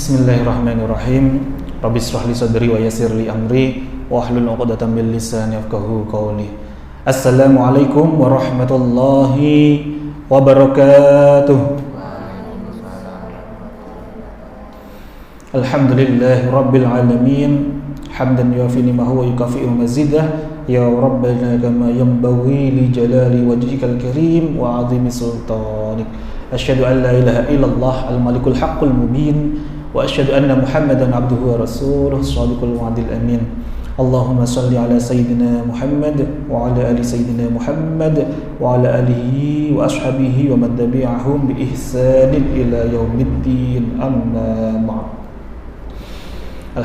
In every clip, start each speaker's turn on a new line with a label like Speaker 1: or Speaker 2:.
Speaker 1: Bismillahirrahmanirrahim. Rabbi shrah li sadri wa yassir li amri wahlul 'uqdatam min lisani yafqahu qawli. Assalamualaikum warahmatullahi wabarakatuh. Alhamdulillahi rabbil alamin. Hamdan yuafi ni'mahu wa yukafi'u mazidah. Ya Rabbana kama yanbaghi li jalali wajhikal karim wa 'azimi sultanik. Asyhadu an la ilaha illallah al-malikul haqqul mubin wa asyhadu anna Muhammadan abduhu wa rasuluhu shadiqul wa'dil amin. Allahumma salli ala sayyidina Muhammad wa ala ali sayyidina Muhammad wa ala alihi wa ashabihi wa man tabi'ahum bi ihsanin ila yaumiddin. Amma ba'd.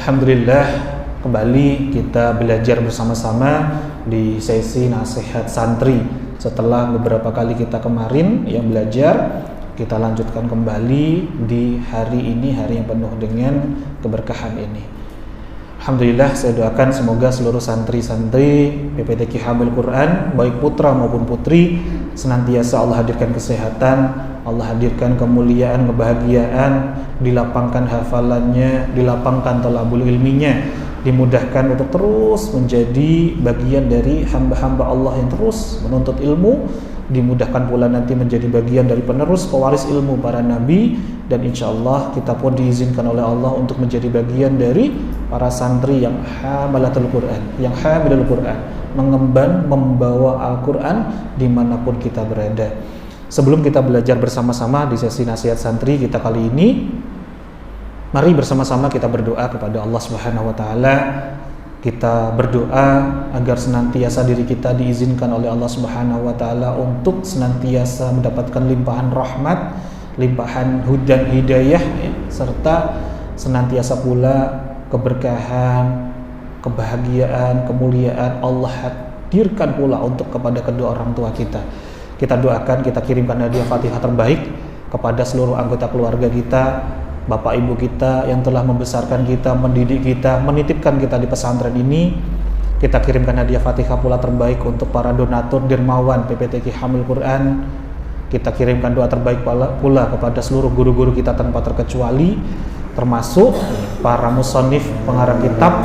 Speaker 1: Alhamdulillah, kembali kita belajar bersama-sama di sesi nasihat santri. Setelah beberapa kali kita kemarin yang belajar, kita lanjutkan kembali di hari ini, hari yang penuh dengan keberkahan ini. Alhamdulillah, saya doakan semoga seluruh santri-santri PPTQ Hamil Quran, baik putra maupun putri, senantiasa Allah hadirkan kesehatan, Allah hadirkan kemuliaan, kebahagiaan, dilapangkan hafalannya, dilapangkan thalabul ilminya, dimudahkan untuk terus menjadi bagian dari hamba-hamba Allah yang terus menuntut ilmu, dimudahkan pula nanti menjadi bagian dari penerus pewaris ilmu para nabi, dan insya Allah kita pun diizinkan oleh Allah untuk menjadi bagian dari para santri yang hamalatul Quran, yang hamilul Quran, mengemban membawa Al-Quran dimanapun kita berada. Sebelum kita belajar bersama-sama di sesi nasihat santri kita kali ini, mari bersama-sama kita berdoa kepada Allah Subhanahu wa taala. Kita berdoa agar senantiasa diri kita diizinkan oleh Allah Subhanahu wa taala untuk senantiasa mendapatkan limpahan rahmat, limpahan hudan hidayah, serta senantiasa pula keberkahan, kebahagiaan, kemuliaan Allah hadirkan pula untuk kepada kedua orang tua kita. Kita doakan, kita kirimkan hadiah Fatihah terbaik kepada seluruh anggota keluarga kita, Bapak Ibu kita yang telah membesarkan kita, mendidik kita, menitipkan kita di pesantren ini. Kita kirimkan hadiah Fatihah pula terbaik untuk para donatur dermawan PPTQ Hamil Quran. Kita kirimkan doa terbaik pula kepada seluruh guru-guru kita tanpa terkecuali, termasuk para musannif pengarang kitab.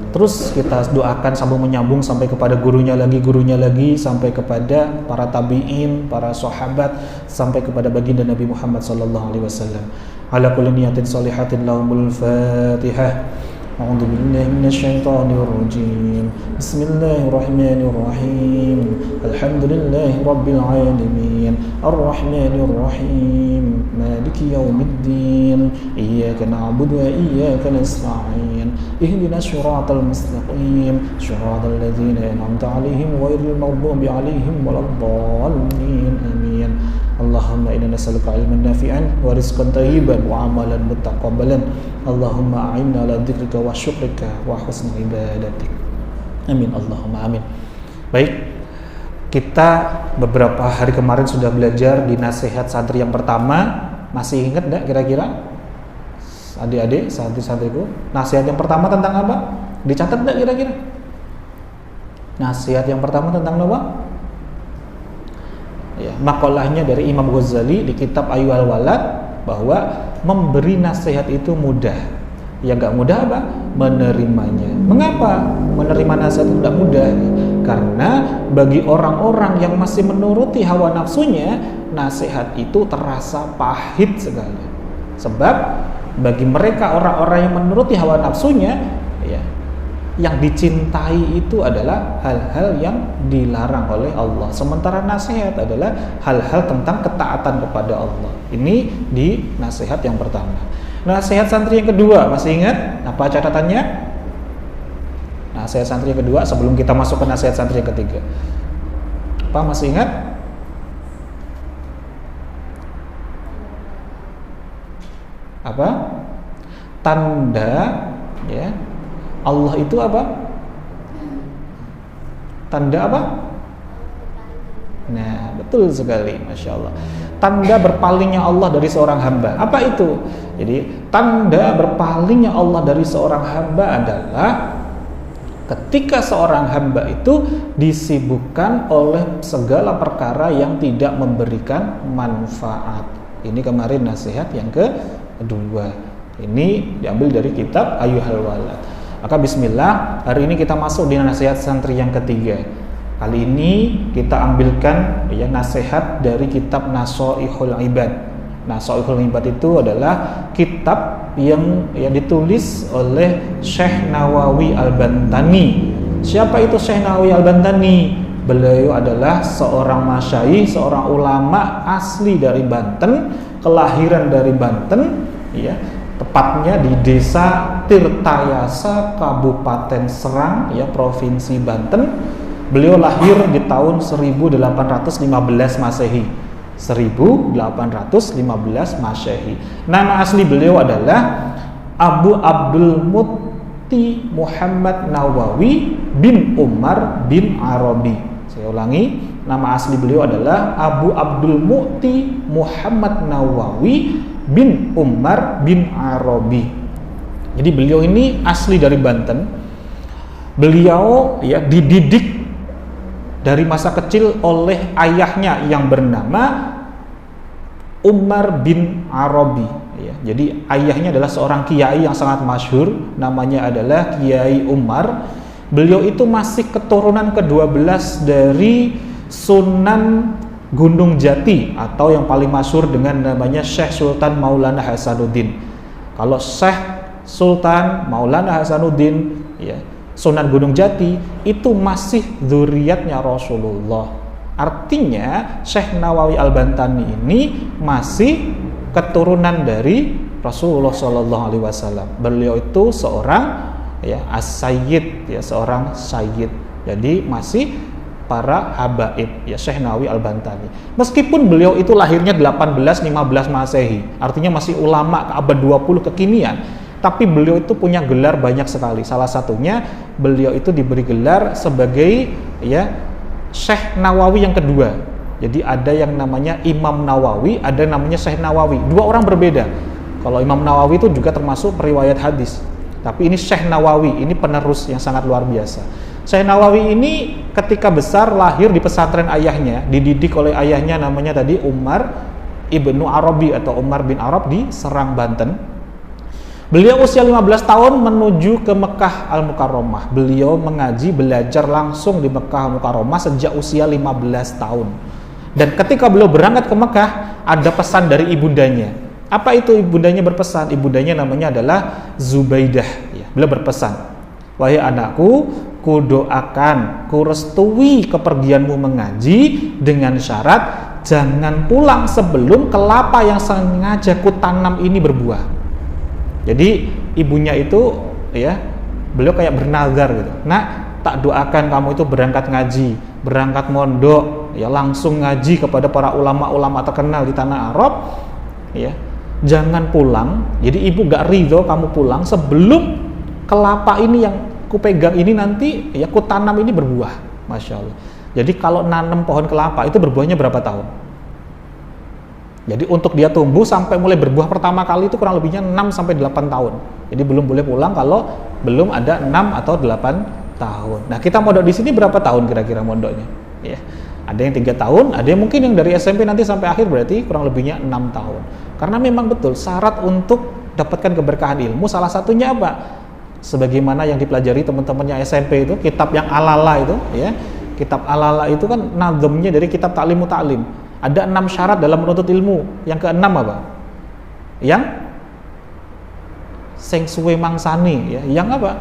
Speaker 1: Terus kita doakan sambung menyambung sampai kepada gurunya lagi, sampai kepada para tabi'in, para sahabat, sampai kepada baginda Nabi Muhammad sallallahu alaihi wasallam. Ala kulli niyatin shalihatin lahumul Fatihah. A'udzu billahi minasyaitonir rajim. Bismillahirrahmanirrahim. Alhamdulillahi rabbil alamin. Arrahmanir rahim. Maliki yaumiddin. Iyyaka na'budu wa iyyaka nasta'in. Ihdinas siratal mustaqim. Siratal ladzina an'amta 'alaihim ghairil maghdubi 'alaihim waladdallin. Amin. Allahumma inna nas'aluka ilman nafi'an wa rizqan thayyiban wa amalan mutaqabbalan. Allahumma a'inna ala dzikrika wa syukrika wa husni ibadatik. Amin Allahumma amin. Baik, kita beberapa hari kemarin sudah belajar di nasihat santri yang pertama. Masih ingat enggak kira-kira? Adik-adik, santri-santriku, nasihat yang pertama tentang apa? Dicatat enggak kira-kira? Nasihat yang pertama tentang apa? Ya, makalahnya dari Imam Ghazali di kitab Ayyuhal Walad, bahwa memberi nasihat itu mudah. Yang gak mudah apa? Menerimanya. Mengapa menerima nasihat itu tidak mudah? Karena bagi orang-orang yang masih menuruti hawa nafsunya, nasihat itu terasa pahit sekali. Sebab bagi mereka orang-orang yang menuruti hawa nafsunya, ya, yang dicintai itu adalah hal-hal yang dilarang oleh Allah. Sementara nasihat adalah hal-hal tentang ketaatan kepada Allah. Ini di nasihat yang pertama. Nasihat santri yang kedua, masih ingat apa catatannya? Nasihat santri yang kedua sebelum kita masuk ke nasihat santri yang ketiga. Apa masih ingat? Apa? Tanda, ya, Allah itu apa? Tanda apa? Nah, betul sekali, Masya Allah. Tanda berpalingnya Allah dari seorang hamba. Apa itu? Jadi, tanda berpalingnya Allah dari seorang hamba adalah ketika seorang hamba itu disibukkan oleh segala perkara yang tidak memberikan manfaat. Ini kemarin nasihat yang kedua. Ini diambil dari kitab Ayyuhal Walad. Maka bismillah, hari ini kita masuk di nasihat santri yang ketiga. Kali ini kita ambilkan ya nasihat dari kitab Nasoihul Ibad. Nasoihul Ibad itu adalah kitab yang ditulis oleh Syekh Nawawi Al-Bantani. Siapa itu Syekh Nawawi Al-Bantani? Beliau adalah seorang masyayikh, seorang ulama asli dari Banten, kelahiran dari Banten, ya, tepatnya di desa Tirtayasa, Kabupaten Serang, ya, Provinsi Banten. Beliau lahir di tahun 1815 Masehi. 1815 Masehi. Nama asli beliau adalah Abu Abdul Muti Muhammad Nawawi bin Umar bin Arabi. Saya ulangi, nama asli beliau adalah Abu Abdul Muti Muhammad Nawawi bin Umar bin Arabi. Jadi beliau ini asli dari Banten. Beliau ya dididik dari masa kecil oleh ayahnya yang bernama Umar bin Arabi. Ya, jadi ayahnya adalah seorang kiai yang sangat masyhur, namanya adalah Kiai Umar. Beliau itu masih keturunan ke-12 dari Sunan Gunung Jati, atau yang paling masyhur dengan namanya Syekh Sultan Maulana Hasanuddin. Kalau Syekh Sultan Maulana Hasanuddin, ya, Sunan Gunung Jati, itu masih dzurriatnya Rasulullah. Artinya Syekh Nawawi Al-Bantani ini masih keturunan dari Rasulullah SAW. Beliau itu seorang ya as-sayyid, ya, seorang sayyid. Jadi masih para habaib, ya, Syekh Nawawi Al-Bantani. Meskipun beliau itu lahirnya 1815 Masehi, artinya masih ulama ke abad 20 kekinian, tapi beliau itu punya gelar banyak sekali. Salah satunya beliau itu diberi gelar sebagai ya Syekh Nawawi yang kedua. Jadi ada yang namanya Imam Nawawi, ada namanya Syekh Nawawi. Dua orang berbeda. Kalau Imam Nawawi itu juga termasuk periwayat hadis. Tapi ini Syekh Nawawi, ini penerus yang sangat luar biasa. Syekh Nawawi ini ketika besar lahir di pesantren ayahnya, dididik oleh ayahnya namanya tadi Umar ibnu Arabi atau Umar bin Arab di Serang, Banten. Beliau usia 15 tahun menuju ke Mekah Al-Mukarramah. Beliau mengaji, belajar langsung di Mekah Al-Mukarramah sejak usia 15 tahun. Dan ketika beliau berangkat ke Mekah, ada pesan dari ibundanya. Apa itu ibundanya berpesan? Ibundanya namanya adalah Zubaidah. Ya, beliau berpesan, wahai anakku, kudoakan, kurestui kepergianmu mengaji dengan syarat jangan pulang sebelum kelapa yang sengaja kutanam ini berbuah. Jadi ibunya itu ya, beliau kayak bernazar gitu. Nak, tak doakan kamu itu berangkat ngaji, berangkat mondok, ya langsung ngaji kepada para ulama-ulama terkenal di tanah Arab, ya. Jangan pulang. Jadi ibu gak ridho kamu pulang sebelum kelapa ini yang kupegang ini nanti ya kutanam ini berbuah. Masya Allah. Jadi kalau nanam pohon kelapa itu berbuahnya berapa tahun? Jadi untuk dia tumbuh sampai mulai berbuah pertama kali itu kurang lebihnya 6-8 tahun. Jadi belum boleh pulang kalau belum ada 6 atau 8 tahun. Nah, kita mondok di sini berapa tahun kira-kira mondoknya? Ya. Ada yang 3 tahun, ada yang mungkin yang dari SMP nanti sampai akhir berarti kurang lebihnya 6 tahun. Karena memang betul syarat untuk dapatkan keberkahan ilmu salah satunya apa? Sebagaimana yang dipelajari teman-temannya SMP itu, kitab yang Alala itu, ya. Kitab Alala itu kan nazamnya dari kitab Ta'limu Ta'lim. Ada 6 syarat dalam menuntut ilmu. Yang ke-6 apa? Yang sing suwe mangsani, ya. Yang apa?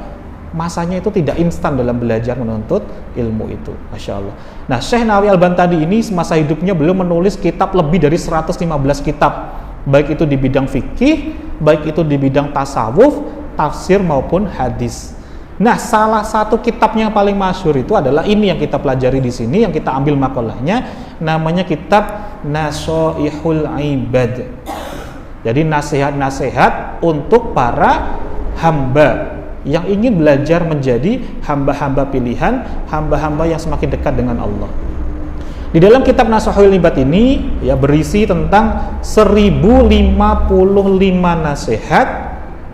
Speaker 1: Masanya itu tidak instan dalam belajar menuntut ilmu itu. Masya Allah. Nah, Syekh Nawawi Al-Bantani ini semasa hidupnya beliau menulis kitab lebih dari 115 kitab, baik itu di bidang fikih, baik itu di bidang tasawuf, tafsir maupun hadis. Nah, salah satu kitabnya yang paling masyhur itu adalah ini yang kita pelajari di sini, yang kita ambil makalahnya, namanya kitab Nasoihul Ibad. Jadi nasihat-nasihat untuk para hamba yang ingin belajar menjadi hamba-hamba pilihan, hamba-hamba yang semakin dekat dengan Allah. Di dalam kitab Nasoihul Ibad ini ya berisi tentang 1055 nasihat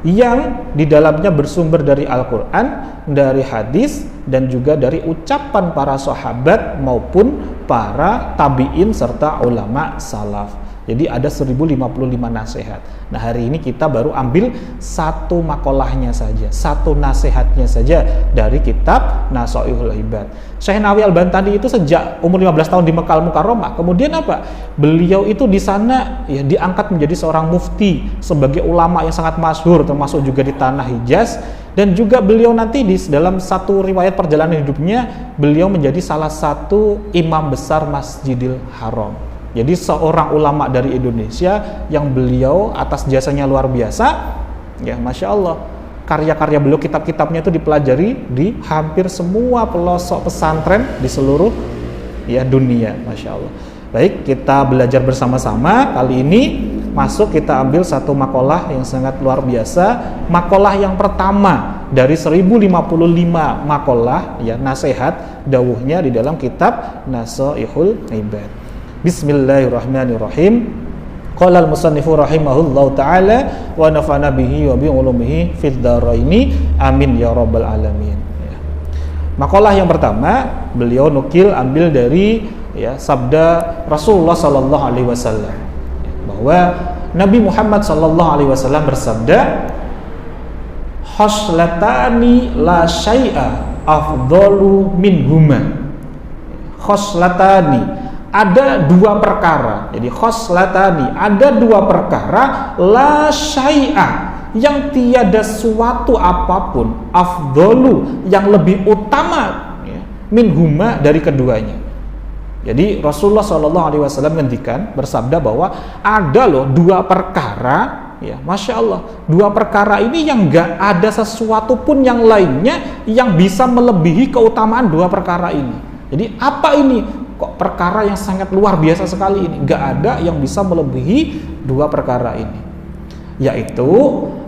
Speaker 1: yang di dalamnya bersumber dari Al-Quran, dari hadis, dan juga dari ucapan para sahabat maupun para tabi'in serta ulama salaf. Jadi ada 1055 nasihat. Nah, hari ini kita baru ambil satu makolahnya saja, satu nasihatnya saja dari kitab Nasaihul Ibad. Syekh Nawawi Al-Bantani itu sejak umur 15 tahun di Mekah Al-Mukarramah. Kemudian apa? Beliau itu di sana ya diangkat menjadi seorang mufti, sebagai ulama yang sangat masyhur, termasuk juga di tanah Hijaz. Dan juga beliau nanti di dalam satu riwayat perjalanan hidupnya, beliau menjadi salah satu imam besar Masjidil Haram. Jadi seorang ulama dari Indonesia yang beliau atas jasanya luar biasa, ya Masya Allah, karya-karya beliau, kitab-kitabnya itu dipelajari di hampir semua pelosok pesantren di seluruh ya dunia, Masya Allah. Baik, kita belajar bersama-sama. Kali ini masuk kita ambil satu makalah yang sangat luar biasa. Makalah yang pertama dari 1055 makalah ya nasihat dawuhnya di dalam kitab Nasaihul Ibad. Bismillahirrahmanirrahim. Qala al-musannifu rahimahullahu taala wa nafa'ana bihi wa bi ulumihi fid dharaini amin ya rabbal alamin. Ya. Makalah yang pertama beliau nukil ambil dari ya sabda Rasulullah sallallahu alaihi wasallam bahwa Nabi Muhammad sallallahu alaihi wasallam bersabda, khoslatani la syai'a afdalu minhuma. Khoslatani, ada dua perkara. Jadi khoslatani, ada dua perkara, la syai'a, yang tiada suatu apapun, afdalu, yang lebih utama ya, minhuma, dari keduanya. Jadi Rasulullah SAW ngendikan, bersabda bahwa ada loh dua perkara, ya Masya Allah, dua perkara ini yang gak ada sesuatu pun yang lainnya yang bisa melebihi keutamaan dua perkara ini. Jadi apa ini? Kok perkara yang sangat luar biasa sekali ini? Gak ada yang bisa melebihi dua perkara ini, yaitu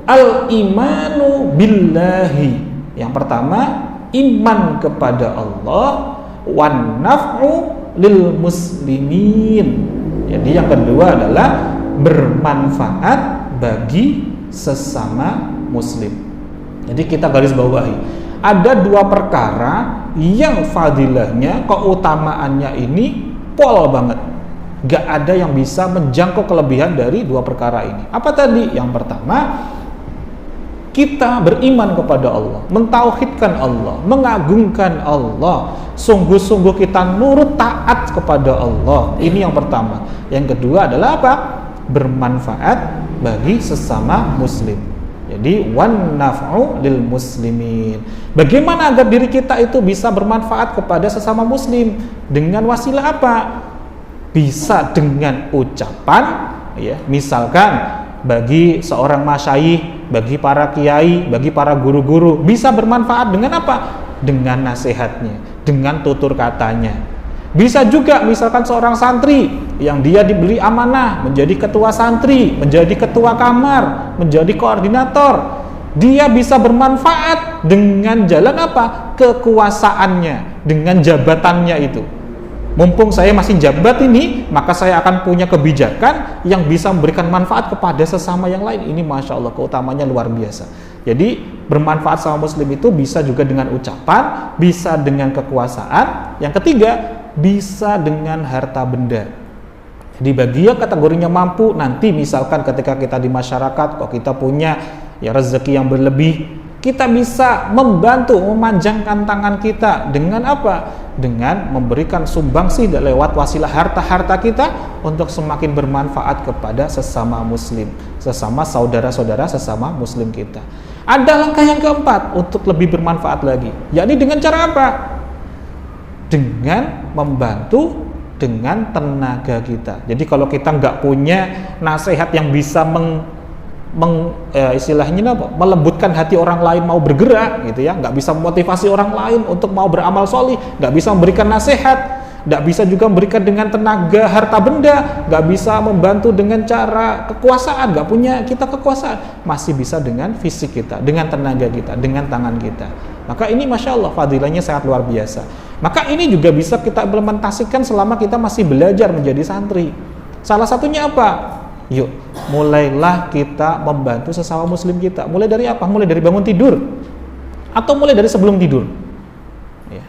Speaker 1: al-imanu billahi. Yang pertama, iman kepada Allah, wan naf'u lil muslimin. Jadi yang kedua adalah bermanfaat bagi sesama muslim. Jadi kita garis bawahi, ada dua perkara yang fadilahnya, keutamaannya ini pol banget. Gak ada yang bisa menjangkau kelebihan dari dua perkara ini. Apa tadi? Yang pertama, kita beriman kepada Allah, mentauhidkan Allah, mengagungkan Allah, sungguh-sungguh kita nurut taat kepada Allah. Ini yang pertama. Yang kedua adalah apa? Bermanfaat bagi sesama muslim. Jadi wan naf'u lil muslimin. Bagaimana agar diri kita itu bisa bermanfaat kepada sesama muslim? Dengan wasilah apa? Bisa dengan ucapan, ya, misalkan bagi seorang masyayikh, bagi para kiai, bagi para guru-guru, bisa bermanfaat dengan apa? Dengan nasihatnya, dengan tutur katanya. Bisa juga misalkan seorang santri yang dia diberi amanah menjadi ketua santri, menjadi ketua kamar, menjadi koordinator, dia bisa bermanfaat dengan jalan apa? Kekuasaannya, dengan jabatannya itu. Mumpung saya masih jabat ini, maka saya akan punya kebijakan yang bisa memberikan manfaat kepada sesama yang lain. Ini Masya Allah, keutamanya luar biasa. Jadi bermanfaat sama muslim itu bisa juga dengan ucapan, bisa dengan kekuasaan. Yang ketiga, bisa dengan harta benda. Jadi bagi yang kategorinya mampu, nanti misalkan ketika kita di masyarakat, kok kita punya ya rezeki yang berlebih, kita bisa membantu, memanjangkan tangan kita dengan apa? Dengan memberikan sumbangsi lewat wasilah harta-harta kita untuk semakin bermanfaat kepada sesama muslim, sesama saudara-saudara, sesama muslim kita. Ada langkah yang keempat untuk lebih bermanfaat lagi, yakni dengan cara apa? Dengan membantu dengan tenaga kita. Jadi kalau kita nggak punya nasihat yang bisa istilahnya apa? Melembutkan hati orang lain mau bergerak gitu ya, nggak bisa memotivasi orang lain untuk mau beramal solih, nggak bisa memberikan nasihat, nggak bisa juga memberikan dengan tenaga harta benda, nggak bisa membantu dengan cara kekuasaan, nggak punya kita kekuasaan, masih bisa dengan fisik kita, dengan tenaga kita, dengan tangan kita. Maka ini Masya Allah fadilahnya sangat luar biasa. Maka ini juga bisa kita implementasikan selama kita masih belajar menjadi santri. Salah satunya apa? Yuk, mulailah kita membantu sesama muslim kita. Mulai dari apa? Mulai dari bangun tidur, atau mulai dari sebelum tidur ya.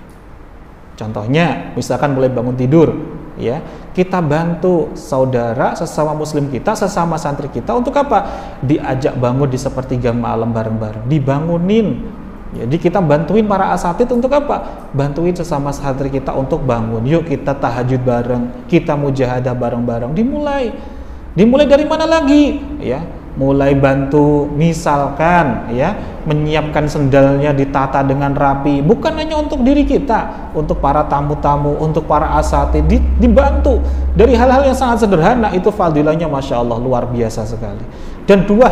Speaker 1: Contohnya, misalkan mulai bangun tidur, ya. Kita bantu saudara sesama muslim kita, sesama santri kita untuk apa? Diajak bangun di sepertiga malam bareng-bareng, dibangunin. Jadi kita bantuin para asatid untuk apa? Bantuin sesama santri kita untuk bangun. Yuk kita tahajud bareng, kita mujahadah bareng-bareng. Dimulai dari mana lagi? Ya, mulai bantu misalkan ya, menyiapkan sendalnya ditata dengan rapi, bukan hanya untuk diri kita, untuk para tamu-tamu, untuk para asatid dibantu dari hal-hal yang sangat sederhana. Itu fadilahnya Masya Allah luar biasa sekali. Dan dua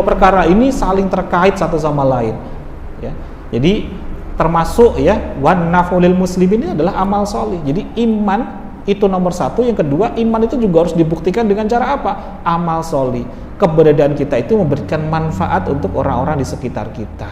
Speaker 1: perkara ini saling terkait satu sama lain ya. Jadi termasuk ya, wan nafulil muslimin ini adalah amal solih. Jadi iman itu nomor satu, yang kedua iman itu juga harus dibuktikan dengan cara apa? Amal solih. Keberadaan kita itu memberikan manfaat untuk orang-orang di sekitar kita,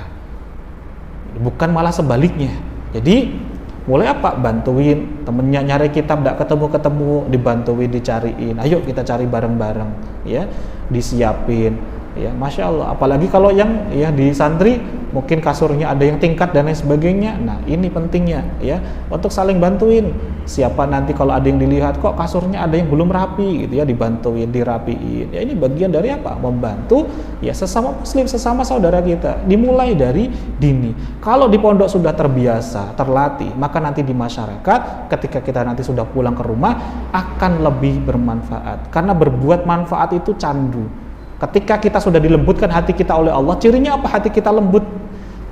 Speaker 1: bukan malah sebaliknya. Jadi mulai apa? Bantuin temennya nyari kitab tidak ketemu, dibantuin dicariin. Ayo kita cari bareng-bareng ya, disiapin ya, Masya Allah. Apalagi kalau yang ya di santri mungkin kasurnya ada yang tingkat dan lain sebagainya. Nah ini pentingnya ya, untuk saling bantuin. Siapa nanti kalau ada yang dilihat kok kasurnya ada yang belum rapi gitu ya, dibantuin, dirapiin. Ya ini bagian dari apa? Membantu ya sesama muslim, sesama saudara kita. Dimulai dari dini. Kalau di pondok sudah terbiasa, terlatih, maka nanti di masyarakat ketika kita nanti sudah pulang ke rumah akan lebih bermanfaat. Karena berbuat manfaat itu candu. Ketika kita sudah dilembutkan hati kita oleh Allah, cirinya apa? Hati kita lembut.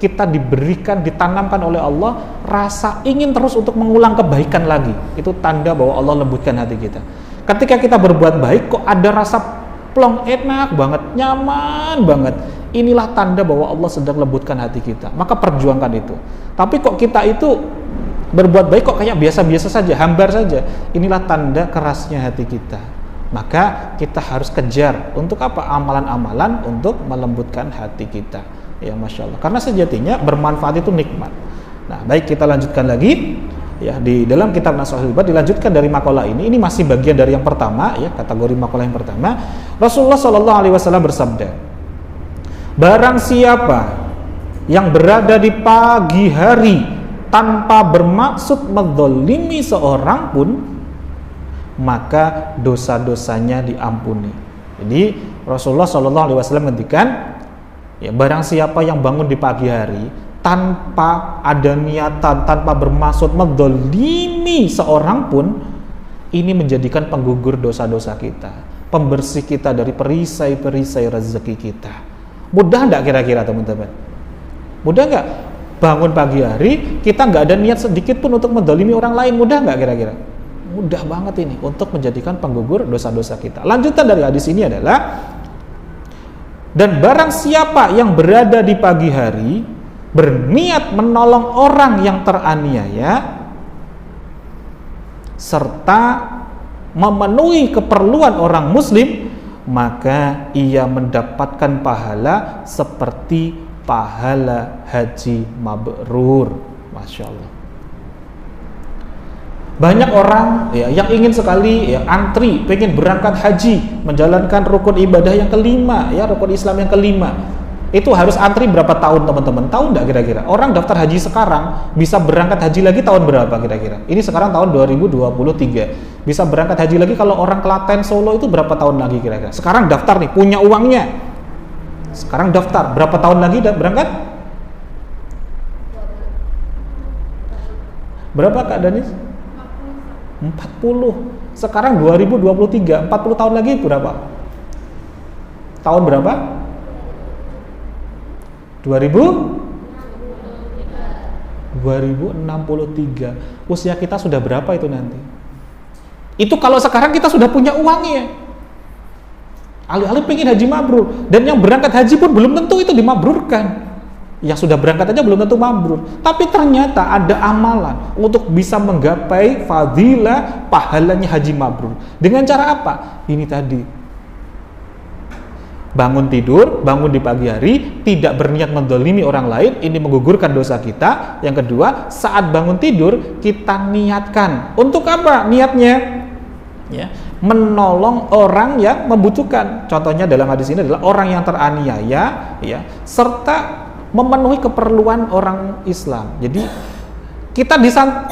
Speaker 1: Kita diberikan, ditanamkan oleh Allah rasa ingin terus untuk mengulang kebaikan lagi. Itu tanda bahwa Allah lembutkan hati kita. Ketika kita berbuat baik kok ada rasa plong, enak banget, nyaman banget, inilah tanda bahwa Allah sedang lembutkan hati kita. Maka perjuangkan itu. Tapi kok kita itu berbuat baik kok kayak biasa-biasa saja, hambar saja, inilah tanda kerasnya hati kita. Maka kita harus kejar untuk apa? Amalan-amalan untuk melembutkan hati kita. Ya Masya Allah. Karena sejatinya bermanfaat itu nikmat. Nah baik, kita lanjutkan lagi ya, di dalam kitab Nashihul Ibad dilanjutkan dari makalah ini. Ini masih bagian dari yang pertama ya, kategori makalah yang pertama. Rasulullah SAW bersabda, barang siapa yang berada di pagi hari tanpa bermaksud menzalimi seorang pun, maka dosa-dosanya diampuni. Jadi Rasulullah SAW ngendikan, ya, barang siapa yang bangun di pagi hari tanpa ada niatan, tanpa bermaksud menzalimi seorang pun, ini menjadikan penggugur dosa-dosa kita, pembersih kita dari perisai-perisai rezeki kita. Mudah enggak kira-kira teman-teman? Mudah enggak? Bangun pagi hari, kita enggak ada niat sedikit pun untuk menzalimi orang lain, mudah enggak kira-kira? Mudah banget ini untuk menjadikan penggugur dosa-dosa kita. Lanjutan dari hadis ini adalah, dan barang siapa yang berada di pagi hari berniat menolong orang yang teraniaya serta memenuhi keperluan orang muslim, maka ia mendapatkan pahala seperti pahala haji mabrur. Masya Allah. Banyak orang ya, yang ingin sekali ya, antri, pengen berangkat haji, menjalankan rukun ibadah yang kelima, ya, rukun Islam yang kelima. Itu harus antri berapa tahun teman-teman? Tahu enggak kira-kira? Orang daftar haji sekarang bisa berangkat haji lagi tahun berapa kira-kira? Ini sekarang tahun 2023. Bisa berangkat haji lagi kalau orang Klaten, Solo itu berapa tahun lagi kira-kira? Sekarang daftar nih, punya uangnya. Sekarang daftar, berapa tahun lagi berangkat? Berapa Kak Danis? 40. Sekarang 2023, 40 tahun lagi berapa? Tahun berapa? 2063. Usia kita sudah berapa itu nanti? Itu kalau sekarang kita sudah punya uangnya. Alih-alih pengen haji mabrur, dan yang berangkat haji pun belum tentu itu dimabrurkan. Yang sudah berangkat aja belum tentu mabrur. Tapi ternyata ada amalan untuk bisa menggapai fadilah pahalanya haji mabrur. Dengan cara apa? Ini tadi. Bangun tidur, bangun di pagi hari, tidak berniat menzalimi orang lain, ini menggugurkan dosa kita. Yang kedua, saat bangun tidur kita niatkan. Untuk apa niatnya? Ya, menolong orang yang membutuhkan. Contohnya dalam hadis ini adalah orang yang teraniaya, ya, serta memenuhi keperluan orang Islam. Jadi Kita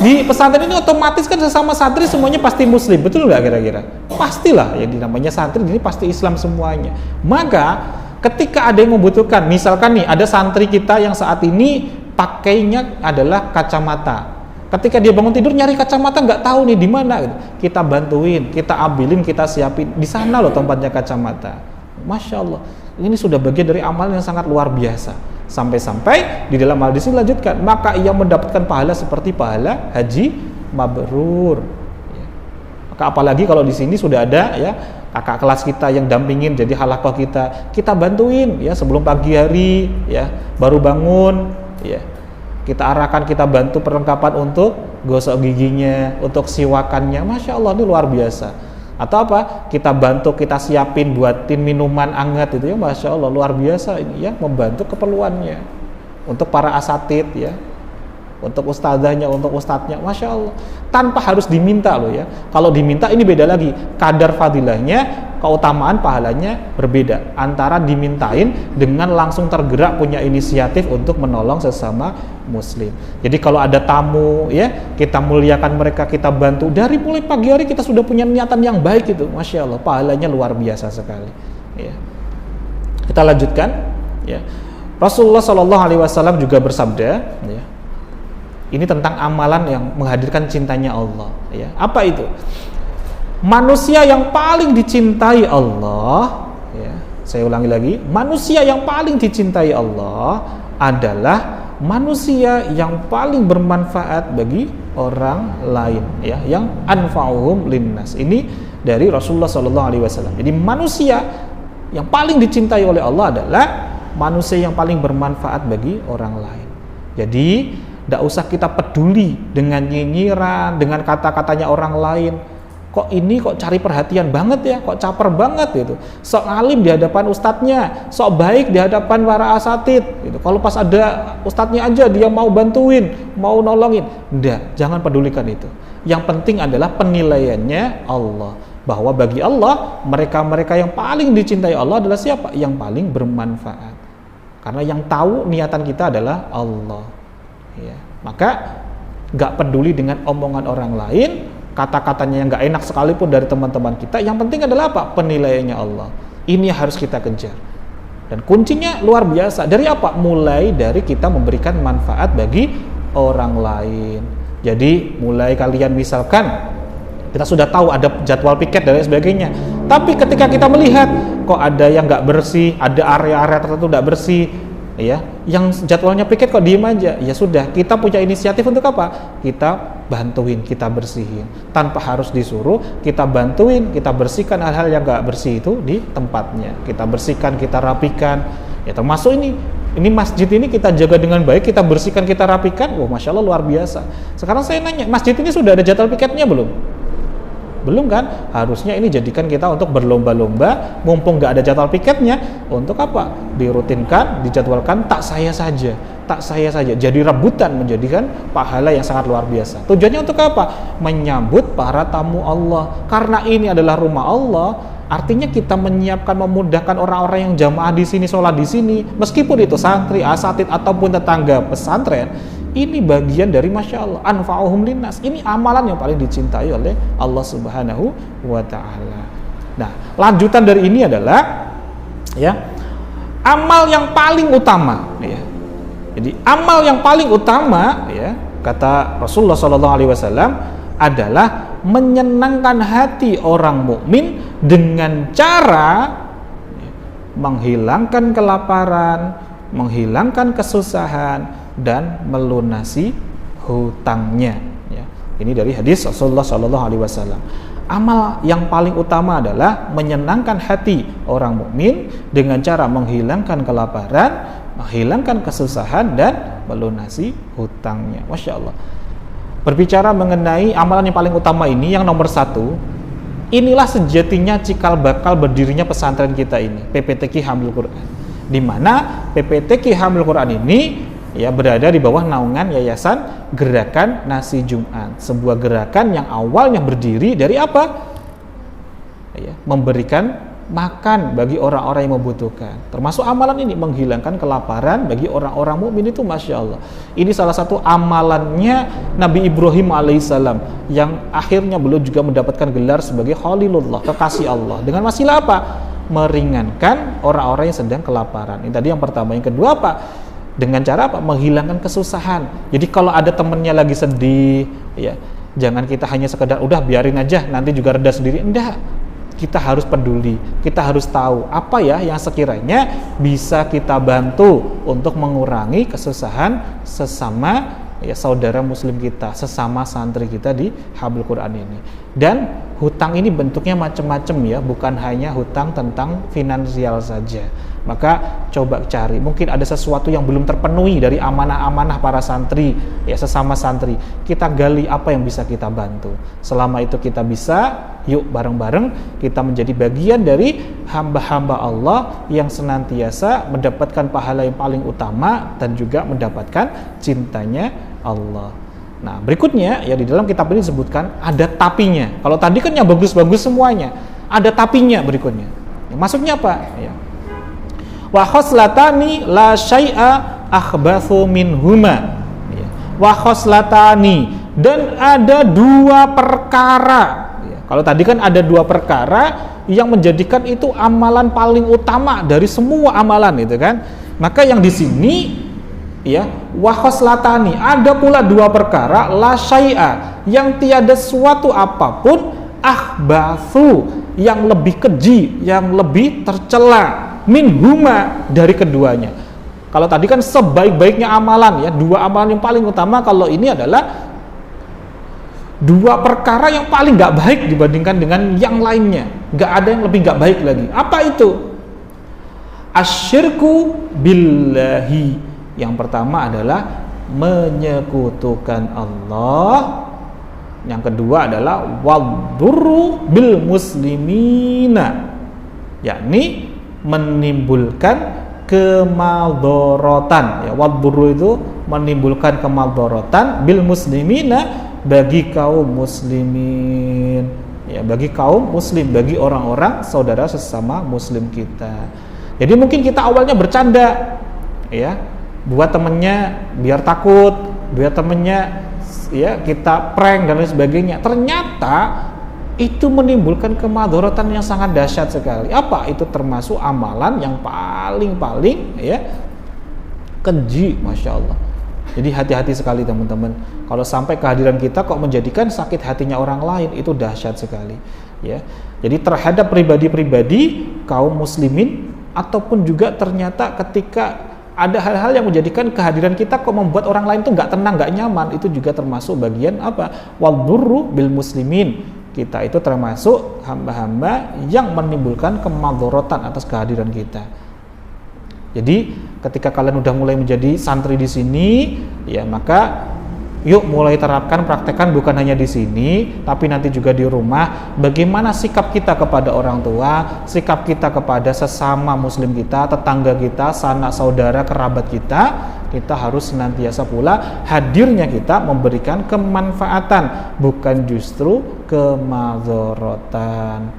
Speaker 1: di pesantren ini otomatis kan sesama santri semuanya pasti muslim, betul nggak kira-kira? Pastilah, yang namanya santri ini pasti Islam semuanya. Maka ketika ada yang membutuhkan, misalkan nih ada santri kita yang saat ini pakainya adalah kacamata. Ketika dia bangun tidur nyari kacamata nggak tahu nih di mana, kita bantuin, kita ambilin, kita siapin di sana loh tempatnya kacamata. Masya Allah, ini sudah bagian dari amal yang sangat luar biasa. Sampai-sampai di dalam hadis ini lanjutkan, maka ia mendapatkan pahala seperti pahala haji mabrur. Ya. Maka apalagi kalau di sini sudah ada ya kakak kelas kita yang dampingin jadi halakoh kita bantuin ya sebelum pagi hari ya baru bangun ya. Kita arahkan, kita bantu perlengkapan untuk gosok giginya, untuk siwakannya. Masya Allah, ini luar biasa. Atau apa? Kita bantu, kita siapin, buatin minuman hangat itu ya, Masya Allah, luar biasa ini ya, membantu keperluannya. Untuk para asatid ya, untuk ustadzahnya, untuk ustadznya, Masya Allah. Tanpa harus diminta loh ya. Kalau diminta ini beda lagi. Kadar fadilahnya, keutamaan pahalanya berbeda. Antara dimintain dengan langsung tergerak punya inisiatif untuk menolong sesama muslim. Jadi kalau ada tamu ya, kita muliakan mereka, kita bantu. Dari mulai pagi hari kita sudah punya niatan yang baik itu. Masya Allah, pahalanya luar biasa sekali. Ya. Kita lanjutkan. Ya. Rasulullah SAW juga bersabda. Ya, ini tentang amalan yang menghadirkan cintanya Allah. Ya. Apa itu? Manusia yang paling dicintai Allah. Ya. Saya ulangi lagi. Manusia yang paling dicintai Allah adalah manusia yang paling bermanfaat bagi orang lain ya, yang anfa'uhum linnas. Ini dari Rasulullah SAW. Jadi manusia yang paling dicintai oleh Allah adalah manusia yang paling bermanfaat bagi orang lain. Jadi tidak usah kita peduli dengan nyinyiran, dengan kata-katanya orang lain. Kok ini kok cari perhatian banget ya, kok caper banget gitu. Sok alim di hadapan ustadznya, sok baik di hadapan para asatid gitu. Kalau pas ada ustadznya aja dia mau bantuin, mau nolongin. Nggak, jangan pedulikan itu. Yang penting adalah penilaiannya Allah. Bahwa bagi Allah, mereka-mereka yang paling dicintai Allah adalah siapa? Yang paling bermanfaat. Karena yang tahu niatan kita adalah Allah. Ya. Maka nggak peduli dengan omongan orang lain, kata-katanya yang nggak enak sekalipun dari teman-teman kita, yang penting adalah apa? Penilaiannya Allah. Ini harus kita kejar. Dan kuncinya luar biasa. Dari apa? Mulai dari kita memberikan manfaat bagi orang lain. Jadi mulai kalian misalkan kita sudah tahu ada jadwal piket dan lain sebagainya. Tapi ketika kita melihat kok ada yang nggak bersih, ada area-area tertentu nggak bersih, ya, yang jadwalnya piket kok diem aja, ya sudah, kita punya inisiatif untuk apa? Kita bantuin, kita bersihin tanpa harus disuruh, kita bantuin, kita bersihkan hal-hal yang nggak bersih itu di tempatnya, kita bersihkan, kita rapikan, ya termasuk ini masjid ini kita jaga dengan baik, kita bersihkan, kita rapikan. Wah, Masya Allah, luar biasa. Sekarang saya nanya, masjid ini sudah ada jadwal piketnya belum? Belum kan? Harusnya ini jadikan kita untuk berlomba-lomba, mumpung nggak ada jadwal piketnya, untuk apa? Dirutinkan, dijadwalkan, tak saya saja, jadi rebutan, menjadikan pahala yang sangat luar biasa. Tujuannya untuk apa? Menyambut para tamu Allah. Karena ini adalah rumah Allah, artinya kita menyiapkan, memudahkan orang-orang yang jamaah di sini, sholat di sini, meskipun itu santri, asatid ataupun tetangga pesantren. Ini bagian dari Masya Allah, anfa'uhum linnas. Ini amalan yang paling dicintai oleh Allah Subhanahu wa ta'ala. Nah, lanjutan dari ini adalah ya, amal yang paling utama ya. Jadi amal yang paling utama ya, kata Rasulullah SAW, adalah menyenangkan hati orang mukmin dengan cara ya, menghilangkan kelaparan, menghilangkan kesusahan, dan melunasi hutangnya. Ya. Ini dari hadis Rasulullah SAW. Amal yang paling utama adalah menyenangkan hati orang mukmin dengan cara menghilangkan kelaparan, menghilangkan kesusahan, dan melunasi hutangnya. Masya Allah. Berbicara mengenai amalan yang paling utama ini, yang nomor 1, inilah sejatinya cikal bakal berdirinya pesantren kita ini, PPT Ki Hamil Quran. Di mana PPT Ki Hamil Quran ini ya berada di bawah naungan Yayasan Gerakan Nasi Jumat, sebuah gerakan yang awalnya berdiri dari apa? Ya, memberikan makan bagi orang-orang yang membutuhkan. Termasuk amalan ini menghilangkan kelaparan bagi orang-orang mukmin itu, masya Allah. Ini salah satu amalannya Nabi Ibrahim alaihissalam yang akhirnya beliau juga mendapatkan gelar sebagai Khalilullah, kekasih Allah. Dengan wasilah apa? Meringankan orang-orang yang sedang kelaparan. Ini tadi yang pertama. Yang kedua apa? Dengan cara apa? Menghilangkan kesusahan. Jadi kalau ada temennya lagi sedih, ya jangan kita hanya sekedar udah biarin aja nanti juga reda sendiri. Enggak, kita harus peduli, kita harus tahu apa ya yang sekiranya bisa kita bantu untuk mengurangi kesusahan sesama ya saudara muslim kita, sesama santri kita di Hablul Quran ini. Dan hutang ini bentuknya macam-macam ya, bukan hanya hutang tentang finansial saja. Maka coba cari, mungkin ada sesuatu yang belum terpenuhi dari amanah-amanah para santri ya, sesama santri. Kita gali apa yang bisa kita bantu. Selama itu kita bisa, yuk bareng-bareng kita menjadi bagian dari hamba-hamba Allah yang senantiasa mendapatkan pahala yang paling utama dan juga mendapatkan cintanya Allah. Nah, berikutnya ya di dalam kitab ini disebutkan ada tapinya. Kalau tadi kan yang bagus-bagus semuanya, ada tapinya berikutnya. Ya, maksudnya apa? Ya. Wa khoslatani la syai'a akhbathu minhuma. Ya. Wa khoslatani, dan ada dua perkara. Ya. Kalau tadi kan ada dua perkara yang menjadikan itu amalan paling utama dari semua amalan itu kan. Maka yang di sini ya wa khoslatani, ada pula dua perkara la syai'a, yang tiada suatu apapun akhbathu, yang lebih keji, yang lebih tercela minhuma, dari keduanya. Kalau tadi kan sebaik-baiknya amalan ya, dua amalan yang paling utama, kalau ini adalah dua perkara yang paling gak baik dibandingkan dengan yang lainnya. Gak ada yang lebih gak baik lagi. Apa itu? Asyirku billahi. Yang pertama adalah menyekutukan Allah. Yang kedua adalah wadurru bil muslimina, yakni menimbulkan kemadharatan ya. Wadurru itu menimbulkan kemadharatan bil muslimina, bagi kaum muslimin ya, bagi kaum muslim, bagi orang-orang saudara sesama muslim kita. Jadi mungkin kita awalnya bercanda ya, buat temennya biar takut, biar temennya ya kita prank dan lain sebagainya. Ternyata itu menimbulkan kemadharatan yang sangat dahsyat sekali. Apa? Itu termasuk amalan yang paling ya keji, masya Allah. Jadi hati-hati sekali teman-teman. Kalau sampai kehadiran kita kok menjadikan sakit hatinya orang lain, itu dahsyat sekali. Ya. Jadi terhadap pribadi-pribadi kaum muslimin, ataupun juga ternyata ketika ada hal-hal yang menjadikan kehadiran kita kok membuat orang lain tuh nggak tenang, nggak nyaman, itu juga termasuk bagian apa? Wadurru bil muslimin. Kita itu termasuk hamba-hamba yang menimbulkan kemadharatan atas kehadiran kita. Jadi ketika kalian udah mulai menjadi santri di sini, ya maka yuk mulai terapkan, praktekkan bukan hanya di sini, tapi nanti juga di rumah. Bagaimana sikap kita kepada orang tua, sikap kita kepada sesama muslim kita, tetangga kita, sanak saudara, kerabat kita. Kita harus senantiasa pula hadirnya kita memberikan kemanfaatan, bukan justru kemadharatan.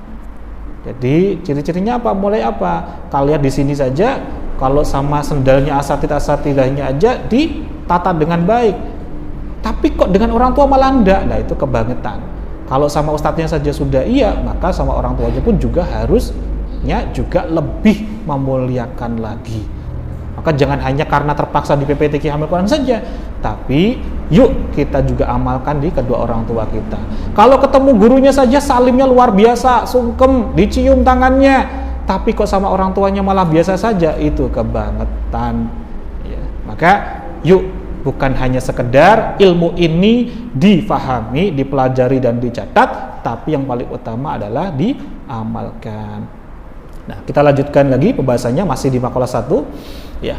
Speaker 1: Jadi ciri-cirinya apa? Mulai apa? Kalian di sini saja, kalau sama sendalnya asatidahnya aja ditata dengan baik. Tapi kok dengan orang tua malah enggak? Nah itu kebangetan. Kalau sama ustadznya saja sudah iya, maka sama orang tuanya pun juga harusnya juga lebih memuliakan lagi. Maka jangan hanya karena terpaksa di PPTQ Hablul Quran saja, tapi yuk kita juga amalkan di kedua orang tua kita. Kalau ketemu gurunya saja salimnya luar biasa, sungkem, dicium tangannya, tapi kok sama orang tuanya malah biasa saja, itu kebangetan. Ya. Maka yuk, bukan hanya sekedar ilmu ini difahami, dipelajari dan dicatat, tapi yang paling utama adalah diamalkan. Nah, kita lanjutkan lagi pembahasannya masih di makalah 1 ya.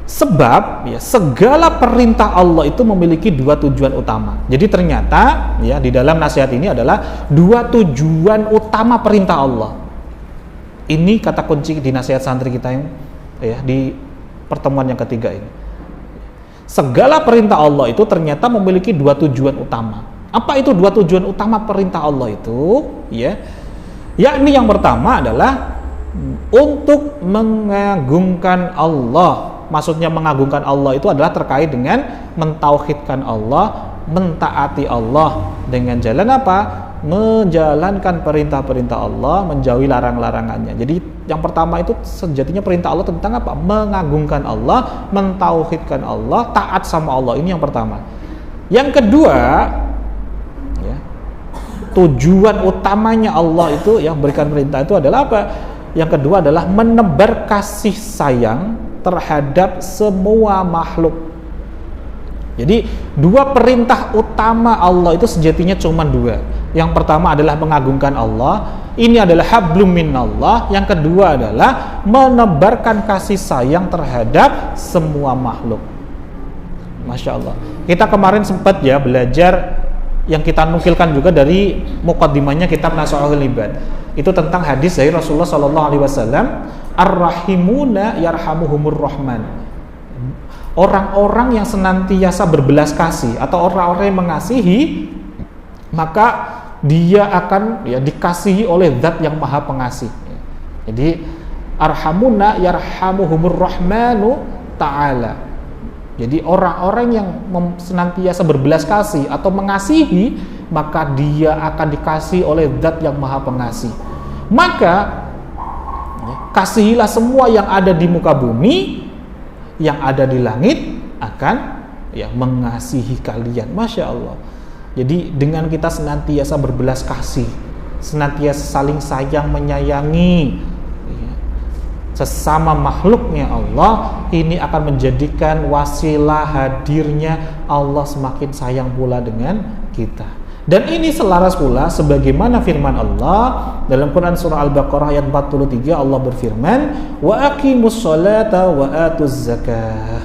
Speaker 1: Sebab ya segala perintah Allah itu memiliki dua tujuan utama. Jadi ternyata ya di dalam nasihat ini adalah dua tujuan utama perintah Allah. Ini kata kunci di nasihat santri kita yang ya di pertemuan yang ketiga ini. Segala perintah Allah itu ternyata memiliki dua tujuan utama. Apa itu dua tujuan utama perintah Allah itu? Ya. Yakni yang pertama adalah untuk mengagungkan Allah. Maksudnya mengagungkan Allah itu adalah terkait dengan mentauhidkan Allah, mentaati Allah dengan jalan apa? Menjalankan perintah-perintah Allah, menjauhi larang-larangannya. Jadi yang pertama itu sejatinya perintah Allah tentang apa? Mengagungkan Allah, mentauhidkan Allah, taat sama Allah. Ini yang pertama. Yang kedua, ya, tujuan utamanya Allah itu yang berikan perintah itu adalah apa? Yang kedua adalah menebar kasih sayang terhadap semua makhluk. Jadi dua perintah utama Allah itu sejatinya cuma dua. Yang pertama adalah mengagungkan Allah. Ini adalah hablum minallah. Yang kedua adalah menebarkan kasih sayang terhadap semua makhluk. Masya Allah. Kita kemarin sempat ya belajar yang kita nukilkan juga dari muqaddimahnya kitab Nasha'ul Ibad. Itu tentang hadis dari Rasulullah SAW, ar-rahimuna yarhamuhumur rahman. Orang-orang yang senantiasa berbelas kasih atau orang-orang yang mengasihi, maka dia akan ya dikasihi oleh Zat yang Maha Pengasih. Jadi arhamuna yarhamuhumur rahmanu ta'ala. Jadi orang-orang yang senantiasa berbelas kasih atau mengasihi, maka dia akan dikasihi oleh Zat yang Maha Pengasih. Maka kasihilah semua yang ada di muka bumi, yang ada di langit akan ya mengasihi kalian. Masya Allah. Jadi dengan kita senantiasa berbelas kasih, senantiasa saling sayang menyayangi sesama makhluknya Allah, ini akan menjadikan wasilah hadirnya Allah semakin sayang pula dengan kita. Dan ini selaras pula sebagaimana firman Allah dalam Quran surah Al-Baqarah ayat 43. Allah berfirman, wa aqimus sholata wa atuz zakah.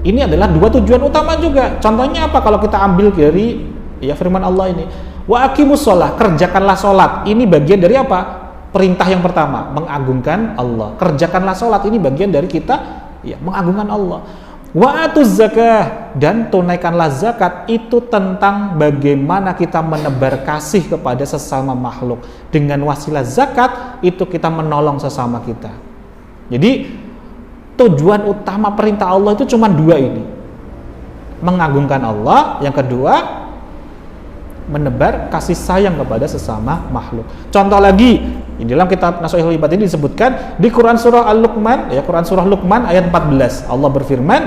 Speaker 1: Ini adalah dua tujuan utama juga. Contohnya apa kalau kita ambil dari ya firman Allah ini, wa aqimus sholah, kerjakanlah sholat. Ini bagian dari apa? Perintah yang pertama, mengagungkan Allah. Kerjakanlah sholat, ini bagian dari kita ya mengagungkan Allah. Wa atuz zakah, dan tunaikanlah zakat. Itu tentang bagaimana kita menebar kasih kepada sesama makhluk. Dengan wasilah zakat itu kita menolong sesama kita. Jadi tujuan utama perintah Allah itu cuma dua ini, mengagungkan Allah. Yang kedua, menebar kasih sayang kepada sesama makhluk. Contoh lagi, di dalam kitab Nasha'ul Ibad ini disebutkan di Quran surah Al-Luqman, ya Quran surah Luqman ayat 14. Allah berfirman,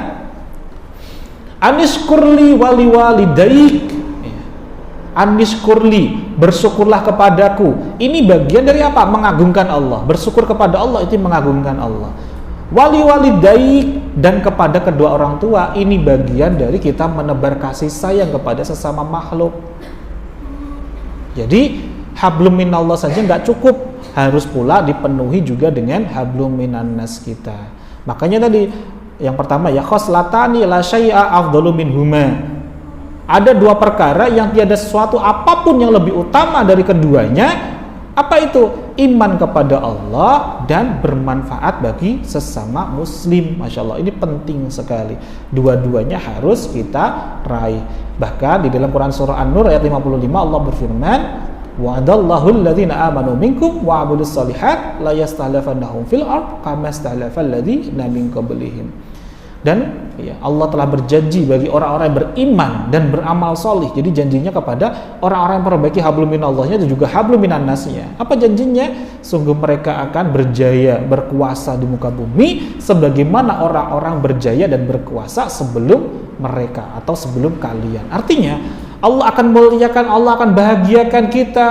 Speaker 1: Anishkurli wali walidaik. Anishkurli, bersyukurlah kepadaku. Ini bagian dari apa? Mengagungkan Allah. Bersyukur kepada Allah itu mengagungkan Allah. Wali walidaik, dan kepada kedua orang tua, ini bagian dari kita menebar kasih sayang kepada sesama makhluk. Jadi hablum minallah saja nggak cukup, harus pula dipenuhi juga dengan hablum minannas kita. Makanya tadi yang pertama ya khoslatani la syai'a afdalu minhuma. Ada dua perkara yang tiada sesuatu apapun yang lebih utama dari keduanya. Apa itu? Iman kepada Allah dan bermanfaat bagi sesama muslim. Masya Allah, ini penting sekali. Dua-duanya harus kita raih. Bahkan di dalam Quran surah An-Nur ayat 55 Allah berfirman, wa'adallahu alladhina amanu minkum wa'abudus salihat la yastakhlifannahum fil ard kama istakhlafal ladzina min qablihim. Dan ya, Allah telah berjanji bagi orang-orang yang beriman dan beramal solih. Jadi janjinya kepada orang-orang yang perbaiki hablum minallahnya dan juga hablum minannasnya. Apa janjinya? Sungguh mereka akan berjaya, berkuasa di muka bumi sebagaimana orang-orang berjaya dan berkuasa sebelum mereka atau sebelum kalian. Artinya Allah akan muliakan, Allah akan bahagiakan kita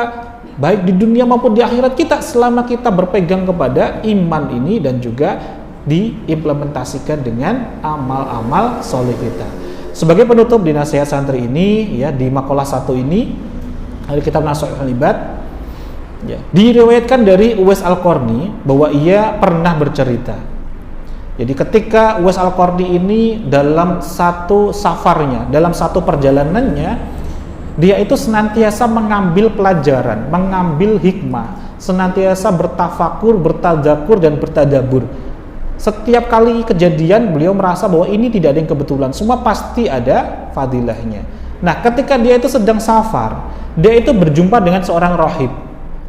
Speaker 1: baik di dunia maupun di akhirat kita selama kita berpegang kepada iman ini dan juga diimplementasikan dengan amal-amal soleh kita. Sebagai penutup di nasihat santri ini, ya di makalah 1 ini dari kitab Nasha'ul Ibad, ya, diriwayatkan dari Uwais Al-Qarni bahwa ia pernah bercerita. Jadi ketika Uwais Al-Qarni ini dalam satu safarnya, dalam satu perjalanannya, dia itu senantiasa mengambil pelajaran, mengambil hikmah, senantiasa bertafakur, bertadzakur dan bertadabur. Setiap kali kejadian beliau merasa bahwa ini tidak ada yang kebetulan, semua pasti ada fadilahnya. Nah, ketika dia itu sedang safar, dia itu berjumpa dengan seorang rahib,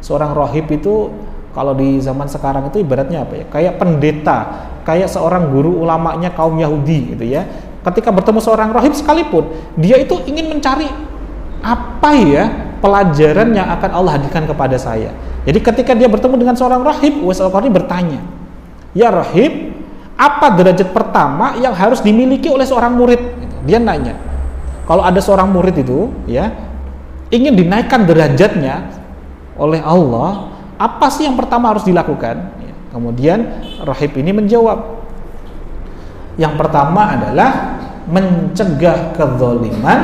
Speaker 1: Seorang rohib itu kalau di zaman sekarang itu ibaratnya apa ya? Kayak pendeta, kayak seorang guru ulamanya kaum Yahudi gitu ya. Ketika bertemu seorang rohib sekalipun, dia itu ingin mencari apa ya pelajaran yang akan Allah hadirkan kepada saya. Jadi ketika dia bertemu dengan seorang rohib, Uwais Al-Qarni bertanya, "Ya rohib, apa derajat pertama yang harus dimiliki oleh seorang murid?" Dia nanya. Kalau ada seorang murid itu ya ingin dinaikkan derajatnya oleh Allah, apa sih yang pertama harus dilakukan? Kemudian rahib ini menjawab, yang pertama adalah mencegah kezaliman,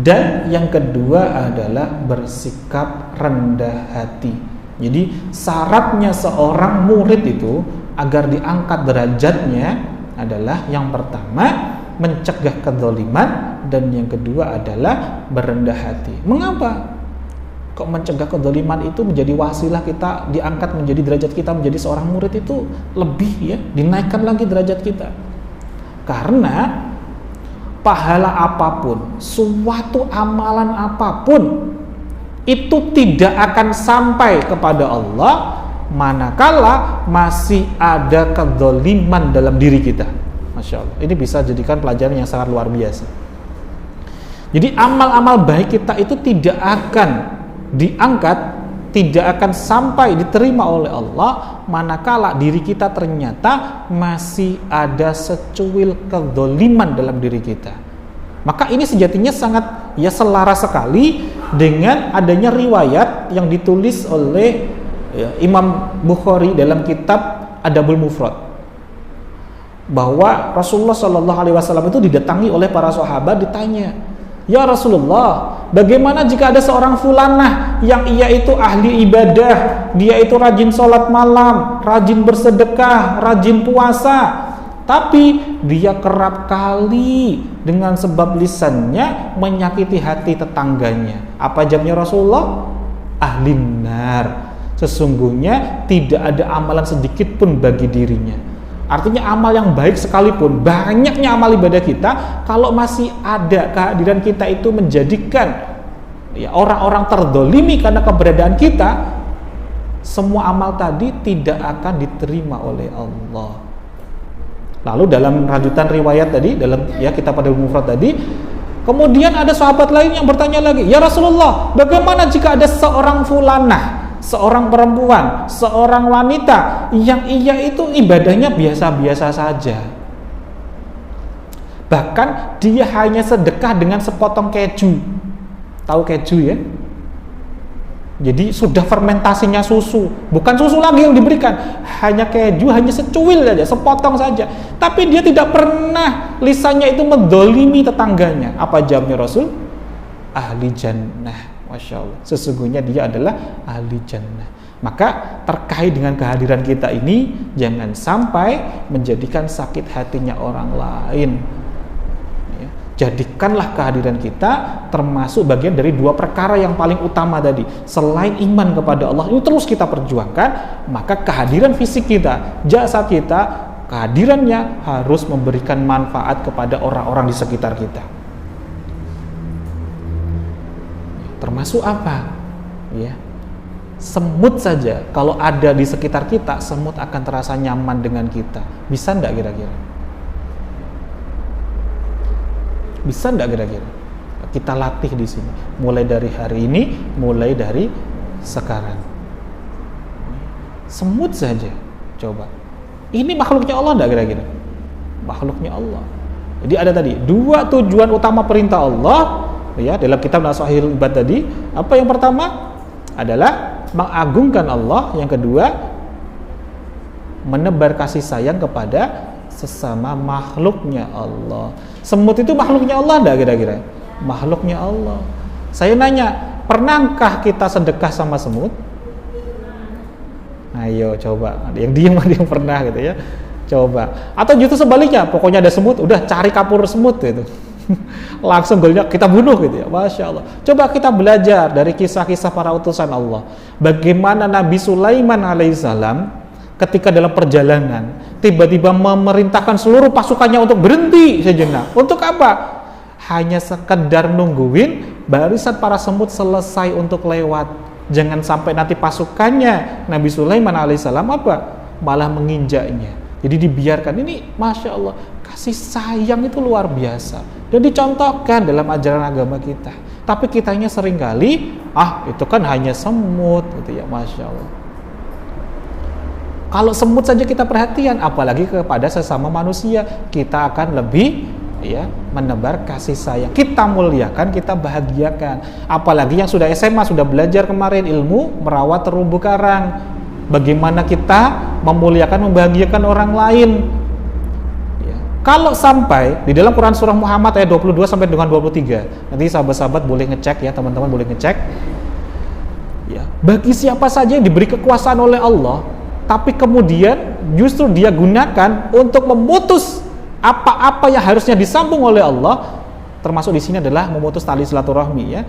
Speaker 1: dan yang kedua adalah bersikap rendah hati. Jadi syaratnya seorang murid itu agar diangkat derajatnya adalah yang pertama mencegah kezaliman, dan yang kedua adalah berendah hati. Mengapa? Kok mencegah kezaliman itu menjadi wasilah kita diangkat menjadi derajat kita menjadi seorang murid itu lebih ya, dinaikkan lagi derajat kita. Karena pahala apapun, suatu amalan apapun itu tidak akan sampai kepada Allah manakala masih ada kezaliman dalam diri kita. Masya Allah, ini bisa jadikan pelajaran yang sangat luar biasa. Jadi amal-amal baik kita itu tidak akan diangkat, tidak akan sampai diterima oleh Allah manakala diri kita ternyata masih ada secuil kezaliman dalam diri kita. Maka ini sejatinya sangat ya selaras sekali dengan adanya riwayat yang ditulis oleh Imam Bukhari dalam kitab Adabul Mufrad, bahwa Rasulullah Shallallahu Alaihi Wasallam itu didatangi oleh para sahabat, ditanya, "Ya Rasulullah, bagaimana jika ada seorang fulanah yang ia itu ahli ibadah, dia itu rajin sholat malam, rajin bersedekah, rajin puasa, tapi dia kerap kali dengan sebab lisannya menyakiti hati tetangganya. Apa jawabnya Rasulullah? Ahli nar. Sesungguhnya tidak ada amalan sedikit pun bagi dirinya." Artinya amal yang baik sekalipun, banyaknya amal ibadah kita, kalau masih ada kehadiran kita itu menjadikan ya orang-orang terdolimi karena keberadaan kita, semua amal tadi tidak akan diterima oleh Allah. Lalu dalam lanjutan riwayat tadi, dalam ya kitab Adabul Mufrad tadi, kemudian ada sahabat lain yang bertanya lagi, "Ya Rasulullah, bagaimana jika ada seorang fulanah, seorang perempuan, seorang wanita yang ia itu ibadahnya biasa-biasa saja, bahkan dia hanya sedekah dengan sepotong keju." Tahu keju ya? Jadi sudah fermentasinya susu, bukan susu lagi yang diberikan, hanya keju, hanya secuil saja, sepotong saja, tapi dia tidak pernah lisannya itu mendolimi tetangganya. Apa jawabnya Rasul? Ahli jannah. Masya Allah, sesungguhnya dia adalah ahli jannah. Maka terkait dengan kehadiran kita ini, jangan sampai menjadikan sakit hatinya orang lain ya. Jadikanlah kehadiran kita termasuk bagian dari dua perkara yang paling utama tadi. Selain iman kepada Allah, ini terus kita perjuangkan, maka kehadiran fisik kita, jasad kita, kehadirannya harus memberikan manfaat kepada orang-orang di sekitar kita. Termasuk apa? Ya, semut saja kalau ada di sekitar kita, semut akan terasa nyaman dengan kita. Bisa enggak kira-kira? Bisa enggak kira-kira? Kita latih di sini. Mulai dari hari ini, mulai dari sekarang. Semut saja, coba. Ini makhluknya Allah enggak kira-kira? Makhluknya Allah. Jadi ada tadi dua tujuan utama perintah Allah ya dalam kitab Nashihul Ibad tadi. Apa yang pertama adalah mengagungkan Allah, yang kedua menebar kasih sayang kepada sesama makhluknya Allah. Semut itu makhluknya Allah enggak kira-kira? Makhluknya Allah. Saya nanya, pernahkah kita sedekah sama semut? Ayo coba, ada yang diam, ada yang pernah gitu ya. Coba. Atau justru sebaliknya, pokoknya ada semut, udah cari kapur semut gitu. Langsung golnya kita bunuh gitu ya. Masya Allah. Coba kita belajar dari kisah-kisah para utusan Allah. Bagaimana Nabi Sulaiman alaihissalam ketika dalam perjalanan tiba-tiba memerintahkan seluruh pasukannya untuk berhenti sejenak. Untuk apa? Hanya sekedar nungguin barisan para semut selesai untuk lewat. Jangan sampai nanti pasukannya Nabi Sulaiman alaihissalam apa? Malah menginjaknya. Jadi dibiarkan. Ini Masya Allah, kasih sayang itu luar biasa dan dicontohkan dalam ajaran agama kita. Tapi kitanya seringkali itu kan hanya semut gitu ya, Masya Allah. Kalau semut saja kita perhatian, apalagi kepada sesama manusia, kita akan lebih menebar kasih sayang. Kita muliakan, kita bahagiakan. Apalagi yang sudah SMA, sudah belajar kemarin ilmu merawat terumbu karang. Bagaimana kita memuliakan, membahagiakan orang lain. Kalau sampai di dalam Quran surah Muhammad ayat 22 sampai dengan 23, nanti sahabat-sahabat boleh ngecek ya, teman-teman boleh ngecek. Bagi siapa saja yang diberi kekuasaan oleh Allah, tapi kemudian justru dia gunakan untuk memutus apa-apa yang harusnya disambung oleh Allah, termasuk di sini adalah memutus tali silaturahmi ya.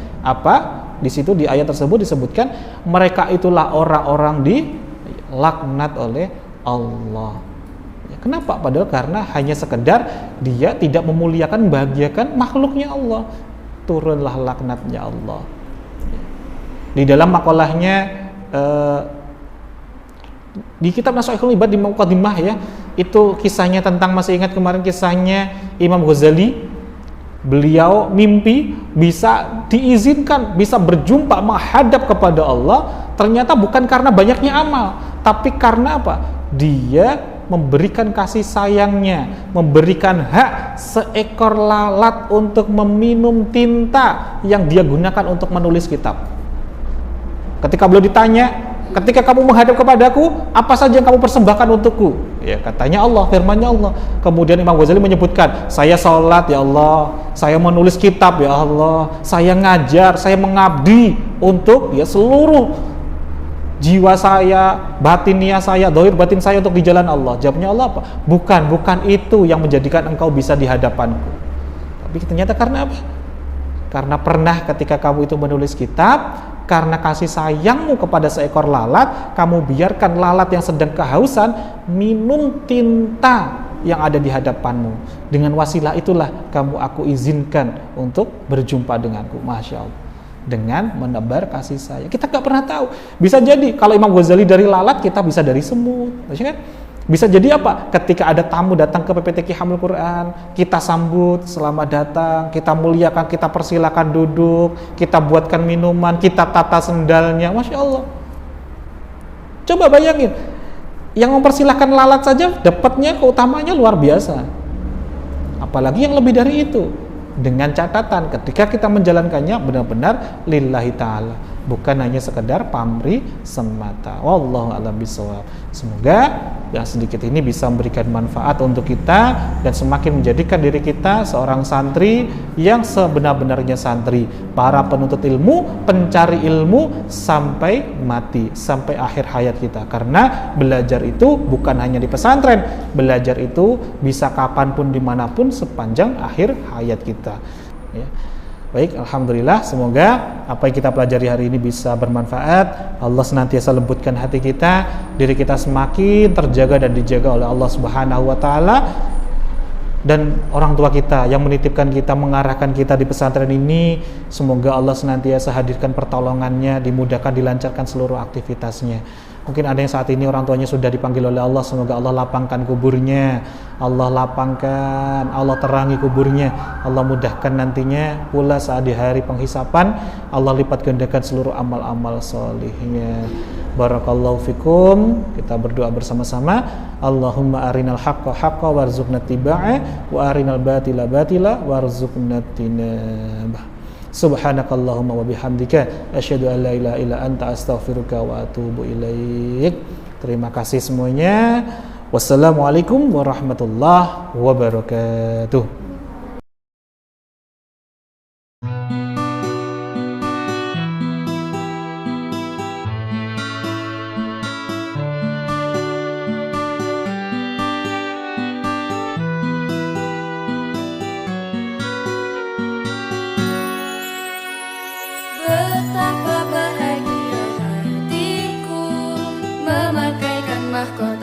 Speaker 1: Di situ di ayat tersebut disebutkan mereka itulah orang-orang dilaknat oleh Allah. Kenapa? Padahal karena hanya sekedar dia tidak memuliakan, membahagiakan makhluknya Allah. Turunlah laknatnya Allah. Di dalam makalahnya di kitab Nashaikhul Ibad di Muqaddimah ya, itu kisahnya tentang, masih ingat kemarin kisahnya Imam Ghazali, beliau mimpi bisa diizinkan, bisa berjumpa, menghadap kepada Allah, ternyata bukan karena banyaknya amal, tapi karena apa? Dia memberikan kasih sayangnya, memberikan hak seekor lalat untuk meminum tinta yang dia gunakan untuk menulis kitab. Ketika beliau ditanya, ketika kamu menghadap kepadaku, apa saja yang kamu persembahkan untukku? Ya, katanya Allah, firmannya Allah. Kemudian Imam Ghazali menyebutkan, saya sholat ya Allah, saya menulis kitab ya Allah, saya ngajar, saya mengabdi untuk seluruh jiwa saya, batinia saya, dohir batin saya untuk di jalan Allah. Jawabnya Allah apa? Bukan itu yang menjadikan engkau bisa di hadapanku. Tapi ternyata karena apa? Karena pernah ketika kamu itu menulis kitab, karena kasih sayangmu kepada seekor lalat, kamu biarkan lalat yang sedang kehausan minum tinta yang ada di hadapanmu. Dengan wasilah itulah aku izinkan untuk berjumpa denganku. Masya Allah. Dengan menebar kasih sayang. Kita nggak pernah tahu. Bisa jadi kalau Imam Ghazali dari lalat, kita bisa dari semut. Bisa jadi apa? Ketika ada tamu datang ke PPTQ Hamil Quran, kita sambut, selamat datang, kita muliakan, kita persilakan duduk, kita buatkan minuman, kita tata sendalnya. Masya Allah. Coba bayangin, yang mempersilahkan lalat saja dapatnya keutamanya luar biasa. Apalagi yang lebih dari itu. Dengan catatan ketika kita menjalankannya benar-benar lillahi ta'ala, bukan hanya sekedar pamrih semata. Wallahu a'lam bishawab. Semoga yang sedikit ini bisa memberikan manfaat untuk kita dan semakin menjadikan diri kita seorang santri yang sebenar-benarnya santri, para penuntut ilmu, pencari ilmu sampai mati, sampai akhir hayat kita. Karena belajar itu bukan hanya di pesantren, belajar itu bisa kapanpun, dimanapun, sepanjang akhir hayat kita ya. Baik, alhamdulillah, semoga apa yang kita pelajari hari ini bisa bermanfaat. Allah senantiasa lembutkan hati kita, diri kita semakin terjaga dan dijaga oleh Allah Subhanahu wa taala. Dan orang tua kita yang menitipkan kita, mengarahkan kita di pesantren ini, semoga Allah senantiasa hadirkan pertolongannya, dimudahkan, dilancarkan seluruh aktivitasnya. Mungkin ada yang saat ini orang tuanya sudah dipanggil oleh Allah, semoga Allah lapangkan kuburnya, Allah lapangkan, Allah terangi kuburnya, Allah mudahkan nantinya pula saat di hari penghisapan, Allah lipat gandakan seluruh amal-amal solihnya. Barakallahu fikum. Kita berdoa bersama-sama. Allahumma arinal haqqa haqqa warzuqna tiba'ah, wa arinal batila batila warzuqna tinabah. Subhanakallahumma wa bihamdika asyhadu an la ilaha illa anta astaghfiruka wa atubu ilaik. Terima kasih semuanya. Wassalamualaikum warahmatullahi wabarakatuh.
Speaker 2: Betapa bahagia hatiku memakaikan mahkota